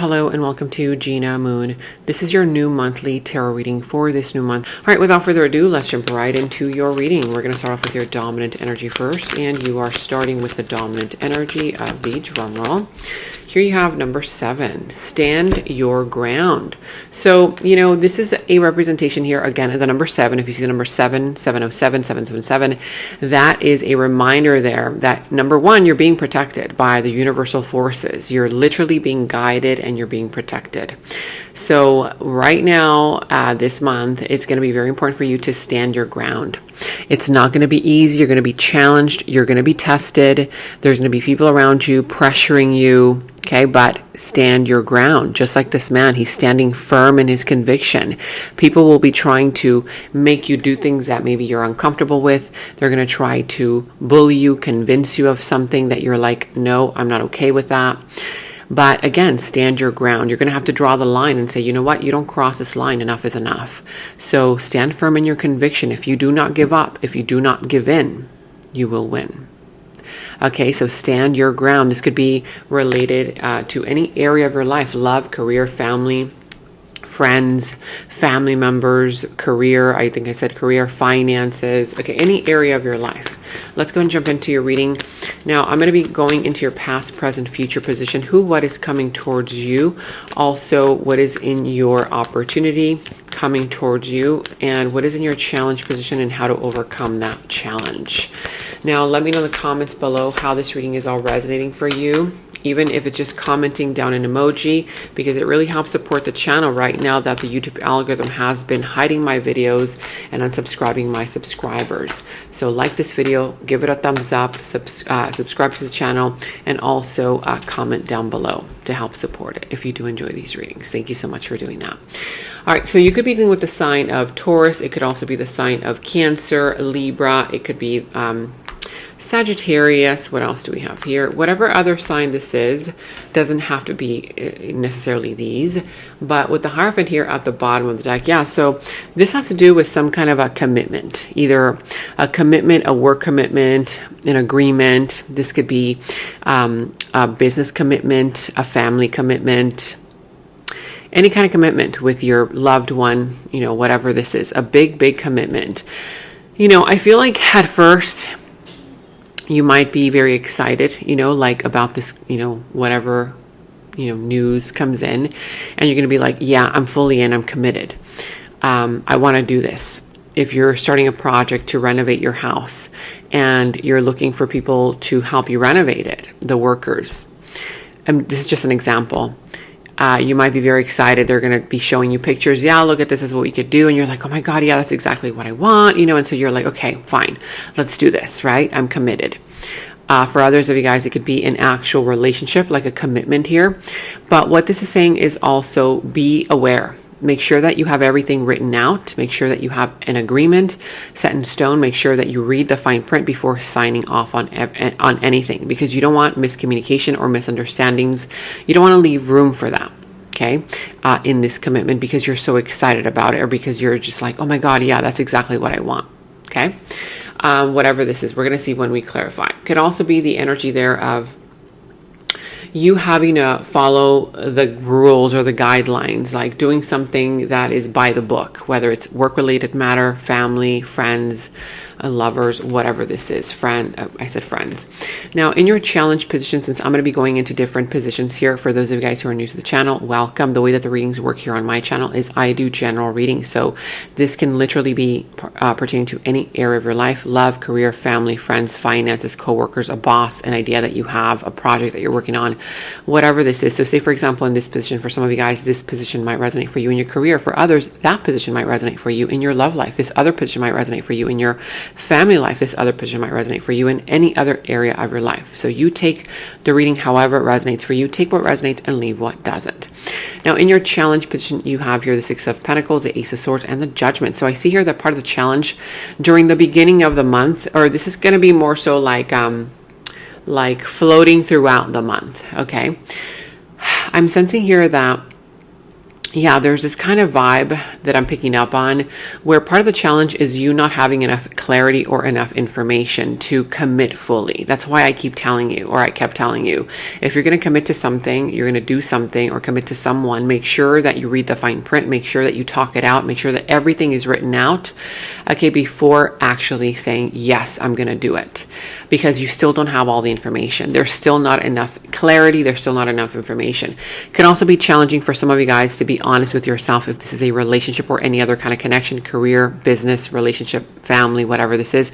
Hello and welcome to Gena Moon. This is your new monthly tarot reading for this new month. All right, without further ado, let's jump right into your reading. We're going to start off with your dominant energy first, and you are starting with the dominant energy of the drum roll. Here you have number 7, stand your ground. So, this is a representation here, again, of the number 7. If you see the number 7, 707, 777, that is a reminder there that, number 1, you're being protected by the universal forces. You're literally being guided and you're being protected. So right now, this month, it's going to be very important for you to stand your ground. It's not going to be easy. You're going to be challenged. You're going to be tested. There's going to be people around you pressuring you. Okay, but stand your ground. Just like this man, he's standing firm in his conviction. People will be trying to make you do things that maybe you're uncomfortable with. They're going to try to bully you, convince you of something that you're like, no, I'm not okay with that. But again, stand your ground. You're going to have to draw the line and say, you know what? You don't cross this line. Enough is enough. So stand firm in your conviction. If you do not give up, if you do not give in, you will win. Okay, so stand your ground. This could be related to any area of your life: love, career, family, friends, family members, career. I think I said career, finances. Okay, any area of your life. Let's go and jump into your reading. Now, I'm going to be going into your past, present, future position. Who, what is coming towards you? Also, what is in your opportunity coming towards you? And what is in your challenge position and how to overcome that challenge? Now, let me know in the comments below how this reading is all resonating for you. Even if it's just commenting down an emoji, because it really helps support the channel right now that the YouTube algorithm has been hiding my videos and unsubscribing my subscribers. So like this video, give it a thumbs up, subscribe to the channel, and also comment down below to help support it if you do enjoy these readings. Thank you so much for doing that. All right, so you could be dealing with the sign of Taurus. It could also be the sign of Cancer, Libra. It could be Sagittarius. What else do we have here? Whatever other sign this is, doesn't have to be necessarily these, but with the Hierophant here at the bottom of the deck, yeah, so this has to do with some kind of a commitment, either a commitment, a work commitment, an agreement. This could be a business commitment, a family commitment, any kind of commitment with your loved one, whatever this is, a big commitment. I feel like at first, you might be very excited, like about this, whatever, news comes in, and you're going to be like, yeah, I'm fully in, I'm committed. I want to do this. If you're starting a project to renovate your house and you're looking for people to help you renovate it, the workers, and this is just an example. You might be very excited. They're going to be showing you pictures. Yeah, look at this is what we could do. And you're like, oh my God, yeah, that's exactly what I want. And so you're like, okay, fine, let's do this, right? I'm committed. For others of you guys, it could be an actual relationship, like a commitment here. But what this is saying is also be aware. Make sure that you have everything written out. Make sure that you have an agreement set in stone. Make sure that you read the fine print before signing off on anything, because you don't want miscommunication or misunderstandings. You don't want to leave room for that, okay, in this commitment, because you're so excited about it, or because you're just like, oh my God, yeah, that's exactly what I want, okay? Whatever this is, we're going to see when we clarify. It could also be the energy there of you having to follow the rules or the guidelines, like doing something that is by the book, whether it's work-related matter, family, friends, lovers, whatever this is. I said friends. Now, in your challenge position, since I'm going to be going into different positions here, for those of you guys who are new to the channel, welcome. The way that the readings work here on my channel is I do general readings. So this can literally be pertaining to any area of your life: love, career, family, friends, finances, coworkers, a boss, an idea that you have, a project that you're working on, whatever this is. So say, for example, in this position, for some of you guys, this position might resonate for you in your career. For others, that position might resonate for you in your love life. This other position might resonate for you in your family life. This other position might resonate for you in any other area of your life. So you take the reading however it resonates for you. Take what resonates and leave what doesn't. Now, in your challenge position, you have here the Six of Pentacles, the Ace of Swords, and the Judgment. So I see here that part of the challenge during the beginning of the month, or this is going to be more so like floating throughout the month. Okay, I'm sensing here that yeah, there's this kind of vibe that I'm picking up on where part of the challenge is you not having enough clarity or enough information to commit fully. That's why I keep telling you, or I kept telling you, if you're going to commit to something, you're going to do something or commit to someone, make sure that you read the fine print, make sure that you talk it out, make sure that everything is written out, okay, before actually saying, yes, I'm going to do it. Because you still don't have all the information. There's still not enough clarity. There's still not enough information. It can also be challenging for some of you guys to be honest with yourself if this is a relationship or any other kind of connection, career, business, relationship, family, whatever this is.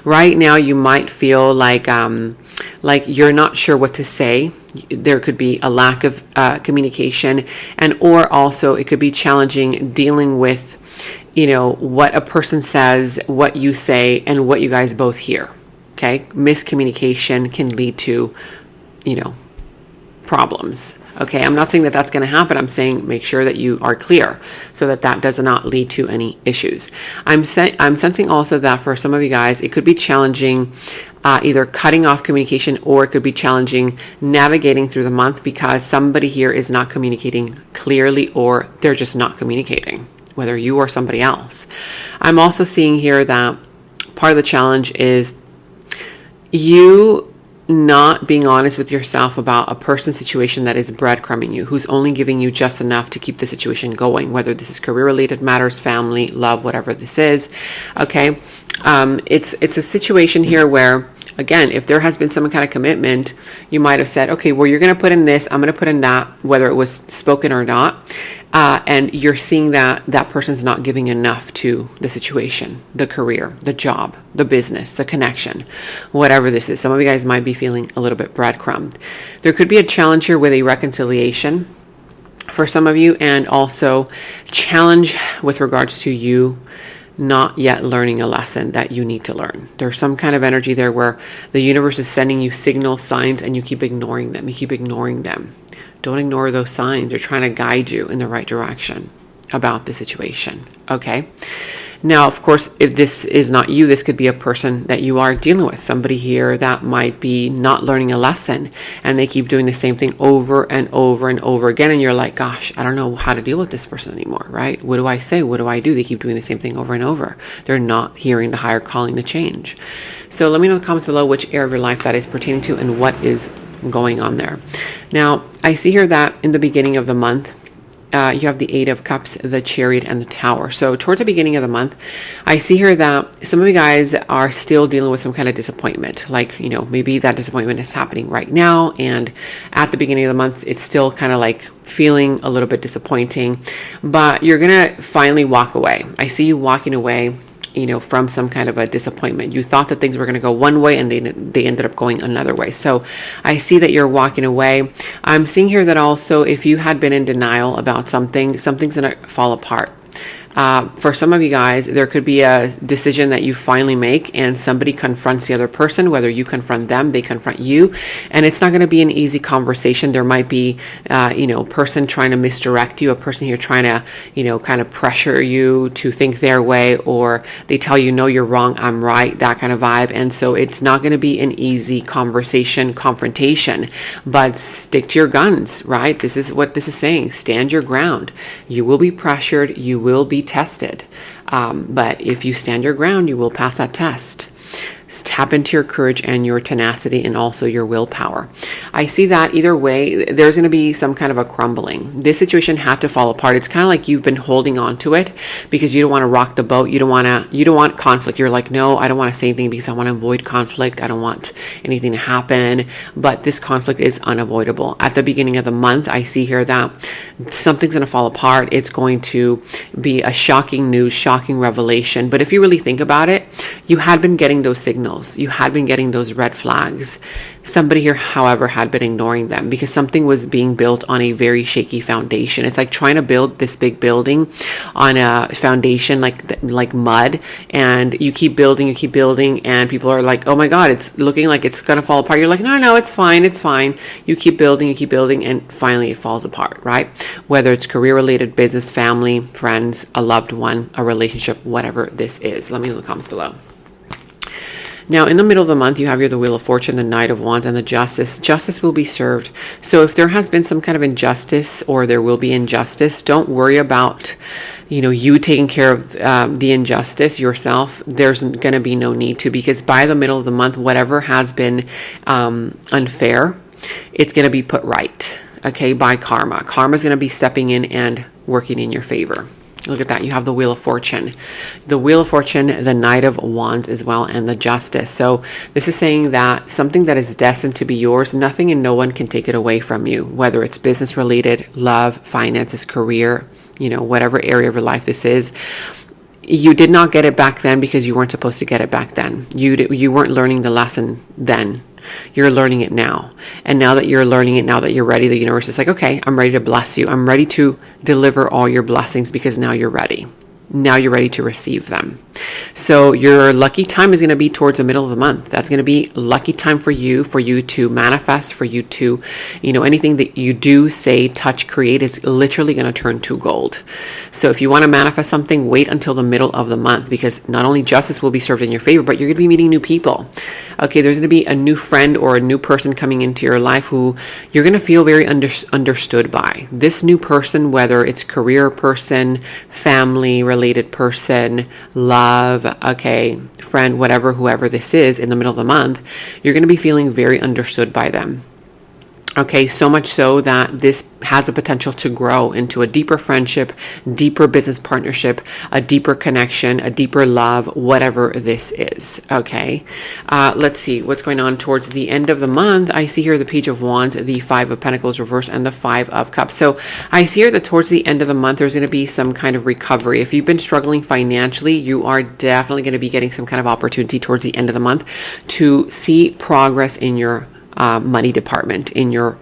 Right now, you might feel like you're not sure what to say. There could be a lack of communication, and or also it could be challenging dealing with, what a person says, what you say, and what you guys both hear. Okay, miscommunication can lead to, problems. Okay, I'm not saying that that's going to happen. I'm saying make sure that you are clear so that that does not lead to any issues. I'm sensing also that for some of you guys, it could be challenging either cutting off communication, or it could be challenging navigating through the month because somebody here is not communicating clearly, or they're just not communicating, whether you or somebody else. I'm also seeing here that part of the challenge is you not being honest with yourself about a person's situation that is breadcrumbing you, who's only giving you just enough to keep the situation going, whether this is career-related matters, family, love, whatever this is. Okay, it's a situation here where, again, if there has been some kind of commitment, you might have said, okay, well, you're going to put in this, I'm going to put in that, whether it was spoken or not. And you're seeing that that person's not giving enough to the situation, the career, the job, the business, the connection, whatever this is. Some of you guys might be feeling a little bit breadcrumbed. There could be a challenge here with a reconciliation for some of you, and also challenge with regards to you not yet learning a lesson that you need to learn. There's some kind of energy there where the universe is sending you signal signs and you keep ignoring them. You keep ignoring them. Don't ignore those signs. They're trying to guide you in the right direction about the situation. Okay. Now, of course, if this is not you, this could be a person that you are dealing with. Somebody here that might be not learning a lesson, and they keep doing the same thing over and over and over again. And you're like, gosh, I don't know how to deal with this person anymore, right? What do I say? What do I do? They keep doing the same thing over and over. They're not hearing the higher calling to change. So let me know in the comments below which area of your life that is pertaining to and what is going on there. Now, I see here that in the beginning of the month, you have the Eight of Cups, the Chariot, and the Tower. So towards the beginning of the month, I see here that some of you guys are still dealing with some kind of disappointment. Like, maybe that disappointment is happening right now. And at the beginning of the month, it's still kind of like feeling a little bit disappointing. But you're going to finally walk away. I see you walking away, from some kind of a disappointment. You thought that things were going to go one way and they ended up going another way. So I see that you're walking away. I'm seeing here that also if you had been in denial about something, something's going to fall apart. For some of you guys, there could be a decision that you finally make and somebody confronts the other person, whether you confront them, they confront you, and it's not going to be an easy conversation. There might be, a person trying to misdirect you, a person here trying to, kind of pressure you to think their way, or they tell you, no, you're wrong, I'm right, that kind of vibe. And so it's not going to be an easy conversation, confrontation, but stick to your guns, right? This is what this is saying. Stand your ground. You will be pressured. You will be tested. But if you stand your ground, you will pass that test. Tap into your courage and your tenacity and also your willpower. I see that either way, there's going to be some kind of a crumbling. This situation had to fall apart. It's kind of like you've been holding on to it because you don't want to rock the boat. You don't want conflict. You're like, no, I don't want to say anything because I want to avoid conflict. I don't want anything to happen. But this conflict is unavoidable. At the beginning of the month, I see here that something's going to fall apart. It's going to be a shocking news, shocking revelation. But if you really think about it, you had been getting those signals. You had been getting those red flags. Somebody here, however, had been ignoring them because something was being built on a very shaky foundation. It's like trying to build this big building on a foundation like mud, and you keep building, and people are like, oh my God, it's looking like it's going to fall apart. You're like, no, it's fine. You keep building, and finally it falls apart, right? Whether it's career-related, business, family, friends, a loved one, a relationship, whatever this is. Let me know in the comments below. Now, in the middle of the month, you have the Wheel of Fortune, the Knight of Wands, and the Justice. Justice will be served. So if there has been some kind of injustice, or there will be injustice, don't worry about, you taking care of the injustice yourself. There's going to be no need to, because by the middle of the month, whatever has been unfair, it's going to be put right, okay, by karma. Karma is going to be stepping in and working in your favor. Look at that. You have the Wheel of Fortune. The Wheel of Fortune, the Knight of Wands as well, and the Justice. So this is saying that something that is destined to be yours, nothing and no one can take it away from you, whether it's business related, love, finances, career, whatever area of your life this is. You did not get it back then because you weren't supposed to get it back then. You weren't learning the lesson then. You're learning it now. And now that you're learning it, now that you're ready, the universe is like, okay, I'm ready to bless you. I'm ready to deliver all your blessings because now you're ready. Now you're ready to receive them. So your lucky time is going to be towards the middle of the month. That's going to be lucky time for you to manifest, for you to, anything that you do, say, touch, create is literally going to turn to gold. So if you want to manifest something, wait until the middle of the month, because not only justice will be served in your favor, but you're going to be meeting new people. Okay, there's going to be a new friend or a new person coming into your life who you're going to feel very understood by. This new person, whether it's career person, family related person, love, okay, friend, whatever, whoever this is in the middle of the month, you're going to be feeling very understood by them. Okay, so much so that this has a potential to grow into a deeper friendship, deeper business partnership, a deeper connection, a deeper love, whatever this is. Okay, let's see what's going on towards the end of the month. I see here the Page of Wands, the Five of Pentacles reverse, and the Five of Cups. So I see here that towards the end of the month, there's going to be some kind of recovery. If you've been struggling financially, you are definitely going to be getting some kind of opportunity towards the end of the month to see progress in your money department, in your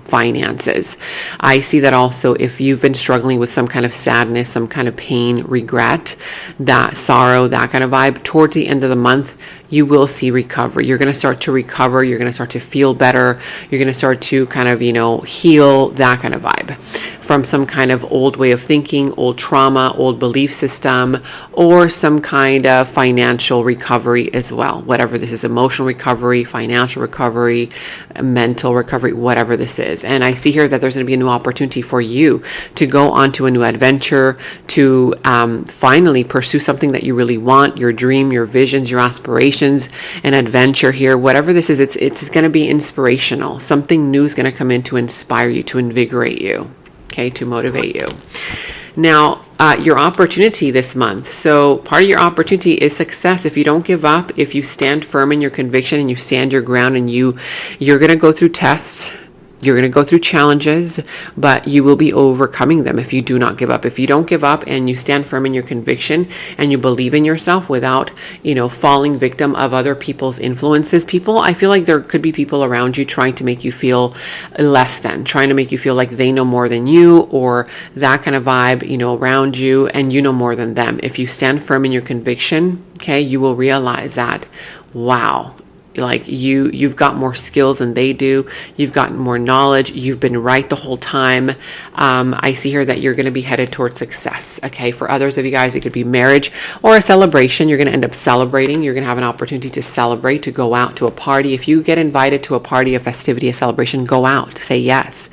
finances. I see that also if you've been struggling with some kind of sadness, some kind of pain, regret, that sorrow, that kind of vibe, towards the end of the month, you will see recovery. You're going to start to recover. You're going to start to feel better. You're going to start to kind of, heal, that kind of vibe from some kind of old way of thinking, old trauma, old belief system, or some kind of financial recovery as well. Whatever this is, emotional recovery, financial recovery, mental recovery, whatever this is. And I see here that there's going to be a new opportunity for you to go on to a new adventure, to finally pursue something that you really want, your dream, your visions, your aspirations, an adventure here. Whatever this is, it's going to be inspirational. Something new is going to come in to inspire you, to invigorate you, okay, to motivate you. Now, your opportunity this month. So part of your opportunity is success. If you don't give up, if you stand firm in your conviction and you stand your ground, and you're going to go through tests, you're going to go through challenges, but you will be overcoming them if you do not give up. If you don't give up and you stand firm in your conviction and you believe in yourself without, falling victim of other people's influences. I feel like there could be people around you trying to make you feel less than, trying to make you feel like they know more than you, or that kind of vibe, around you, and you know more than them. If you stand firm in your conviction, okay, you will realize that, wow, like you've got more skills than they do. You've gotten more knowledge. You've been right the whole time. I see here that you're going to be headed towards success. Okay. For others of you guys, it could be marriage or a celebration. You're going to end up celebrating. You're going to have an opportunity to celebrate, to go out to a party. If you get invited to a party, a festivity, a celebration, go out, say yes.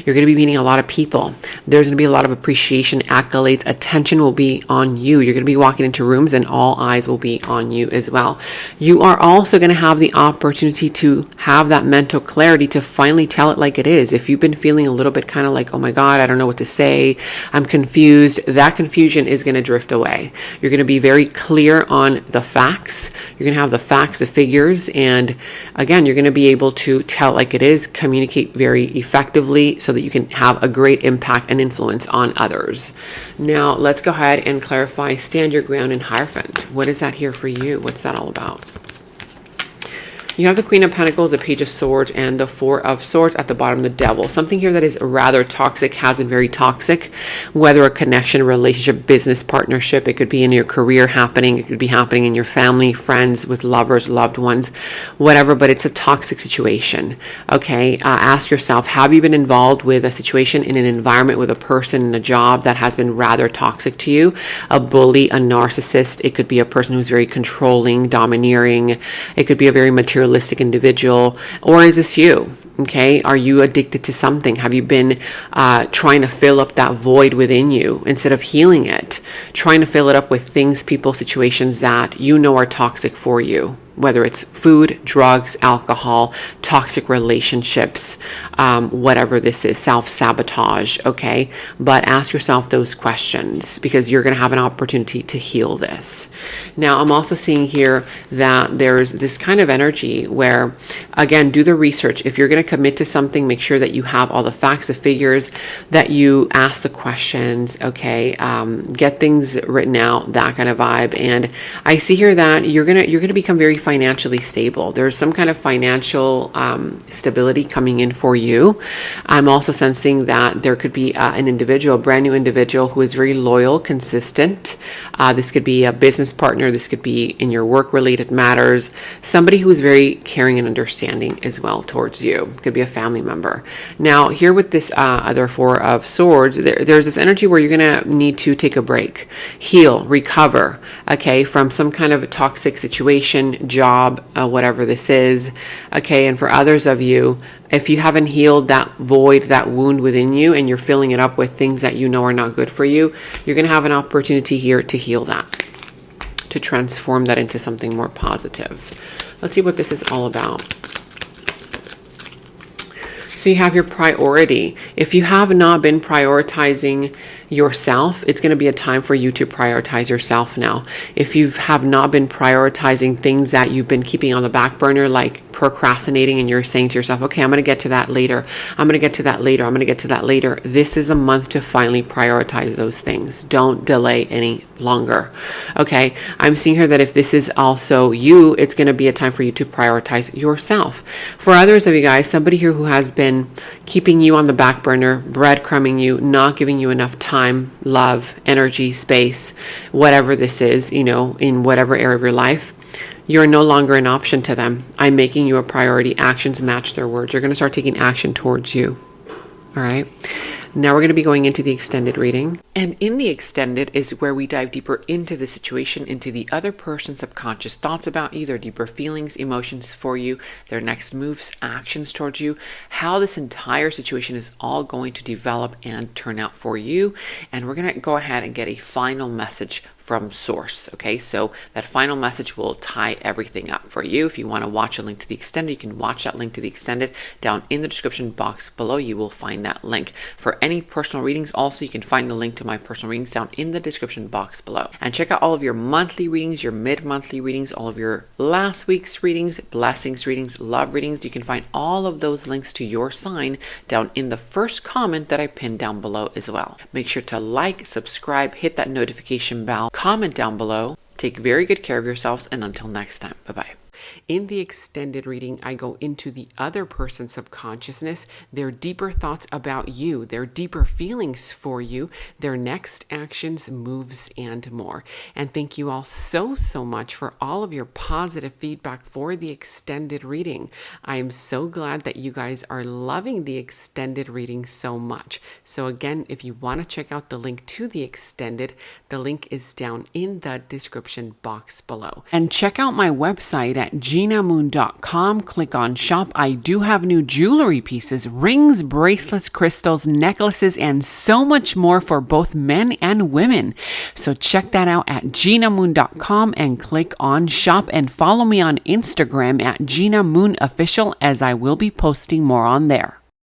You're going to be meeting a lot of people. There's going to be a lot of appreciation, accolades, attention will be on you. You're going to be walking into rooms and all eyes will be on you as well. You are also going to have the opportunity to have that mental clarity to finally tell it like it is. If you've been feeling a little bit kind of like, oh my God, I don't know what to say, I'm confused, that confusion is going to drift away. You're going to be very clear on the facts. You're going to have the facts, the figures, and again, you're going to be able to tell it like it is, communicate very effectively so that you can have a great impact and influence on others. Now, let's go ahead and clarify Stand Your Ground and Hierophant. What is that here for you? What's that all about? You have the Queen of Pentacles, the Page of Swords, and the Four of Swords at the bottom, the Devil. Something here that is rather toxic, has been very toxic, whether a connection, relationship, business partnership. It could be in your career happening. It could be happening in your family, friends, with lovers, loved ones, whatever, but it's a toxic situation. Okay, ask yourself, have you been involved with a situation in an environment with a person in a job that has been rather toxic to you? A bully, a narcissist. It could be a person who's very controlling, domineering. It could be a very materialistic individual. Or is this you? Okay, are you addicted to something? Have you been trying to fill up that void within you instead of healing it? Trying to fill it up with things, people, situations that you know are toxic for you, whether it's food, drugs, alcohol, toxic relationships, whatever this is, self-sabotage, okay? But ask yourself those questions because you're going to have an opportunity to heal this. Now, I'm also seeing here that there's this kind of energy where, again, do the research. If you're going to commit to something, make sure that you have all the facts, the figures, that you ask the questions, okay? Get things written out, that kind of vibe. And I see here that you're gonna become very financially stable. There's some kind of financial stability coming in for you. I'm also sensing that there could be an individual, a brand new individual who is very loyal, consistent. This could be a business partner. This could be in your work-related matters. Somebody who is very caring and understanding as well towards you. Could be a family member. Now, here with this other Four of Swords, there's this energy where you're going to need to take a break, heal, recover, okay, from some kind of a toxic situation, job, whatever this is, okay. And for others of you, if you haven't healed that void, that wound within you, and you're filling it up with things that you know are not good for you, you're going to have an opportunity here to heal that, to transform that into something more positive. Let's see what this is all about. So you have your priority. If you have not been prioritizing yourself, it's going to be a time for you to prioritize yourself now. If you have not been prioritizing things that you've been keeping on the back burner, like procrastinating, and you're saying to yourself, okay, I'm going to get to that later. I'm going to get to that later. I'm going to get to that later. This is a month to finally prioritize those things. Don't delay any longer. Okay. I'm seeing here that if this is also you, it's going to be a time for you to prioritize yourself. For others of you guys, somebody here who has been keeping you on the back burner, breadcrumbing you, not giving you enough time, love, energy, space, whatever this is, you know, in whatever area of your life, you're no longer an option to them. I'm making you a priority. Actions match their words. You're going to start taking action towards you. All right. Now we're going to be going into the extended reading. And in the extended is where we dive deeper into the situation, into the other person's subconscious thoughts about you, their deeper feelings, emotions for you, their next moves, actions towards you, how this entire situation is all going to develop and turn out for you. And we're going to go ahead and get a final message from source. Okay, so that final message will tie everything up for you. If you want to watch a link to the extended, you can watch that link to the extended down in the description box below. You will find that link. For any personal readings, also you can find the link to my personal readings down in the description box below. And check out all of your monthly readings, your mid-monthly readings, all of your last week's readings, blessings readings, love readings. You can find all of those links to your sign down in the first comment that I pinned down below as well. Make sure to like, subscribe, hit that notification bell, comment down below. Take very good care of yourselves, and until next time, bye-bye. In the extended reading, I go into the other person's subconsciousness, their deeper thoughts about you, their deeper feelings for you, their next actions, moves, and more. And thank you all so much for all of your positive feedback for the extended reading. I am so glad that you guys are loving the extended reading so much. So again, if you want to check out the link to the extended, the link is down in the description box below. And check out my website at genamoon.com. Click on shop. I do have new jewelry pieces, rings, bracelets, crystals, necklaces, and so much more for both men and women. So check that out at genamoon.com and click on shop, and follow me on Instagram at Gena Moon Official, as I will be posting more on there.